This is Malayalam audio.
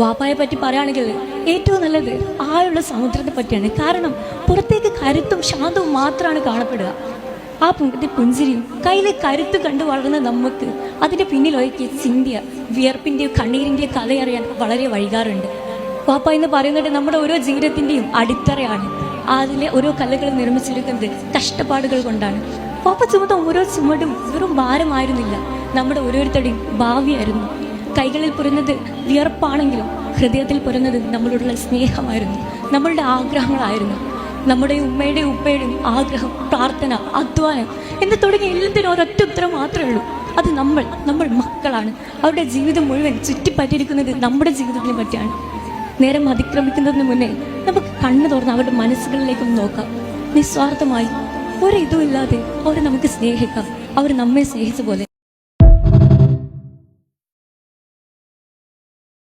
വാപ്പായെ പറ്റി പറയുകയാണെങ്കിൽ ഏറ്റവും നല്ലത് ആയുള്ള സമുദ്രത്തെ പറ്റിയാണ്. കാരണം പുറത്തേക്ക് കരുത്തും ശാന്തവും മാത്രമാണ് കാണപ്പെടുക. ആ പുഞ്ചിരിയും കയ്യിലെ കരുത്ത് കണ്ടു വളർന്ന നമുക്ക് അതിൻ്റെ പിന്നിലൊരുക്കിയ ചിന്തിയ വിയർപ്പിൻ്റെയും കണ്ണീരിൻ്റെയും കഥയറിയാൻ വളരെ വൈകാറുണ്ട്. വാപ്പ എന്ന് പറയുന്നത് നമ്മുടെ ഓരോ ജീവിതത്തിൻ്റെയും അടിത്തറയാണ്. അതിലെ ഓരോ കല്ലുകൾ നിർമ്മിച്ചെടുക്കുന്നത് കഷ്ടപ്പാടുകൾ കൊണ്ടാണ്. വാപ്പ ചുമന്ന ഓരോ ചുമടും വെറും ഭാരമായിരുന്നില്ല, നമ്മുടെ ഓരോരുത്തരുടെയും ഭാവിയായിരുന്നു. കൈകളിൽ പുരന്നത് വിയർപ്പാണെങ്കിലും ഹൃദയത്തിൽ പുരന്നത് നമ്മളോടുള്ള സ്നേഹമായിരുന്നു, നമ്മളുടെ ആഗ്രഹങ്ങളായിരുന്നു. നമ്മുടെ ഉമ്മയുടെയും ഉപ്പയുടെയും ആഗ്രഹം, പ്രാർത്ഥന, അധ്വാനം എന്ന് തുടങ്ങിയ എല്ലാത്തിനും ഒരൊറ്റ ഉത്തരം മാത്രമേ ഉള്ളൂ. അത് നമ്മൾ മക്കളാണ്. അവരുടെ ജീവിതം മുഴുവൻ ചുറ്റിപ്പറ്റിയിരിക്കുന്നത് നമ്മുടെ ജീവിതത്തിനെ പറ്റിയാണ്. നേരം അതിക്രമിക്കുന്നതിന് മുന്നേ നമുക്ക് കണ്ണു തുറന്ന് അവരുടെ മനസ്സുകളിലേക്കും നോക്കാം. നിസ്വാർത്ഥമായി ഒരിതുമില്ലാതെ അവരെ നമുക്ക് സ്നേഹിക്കാം, അവർ നമ്മെ സ്നേഹിച്ച പോലെ.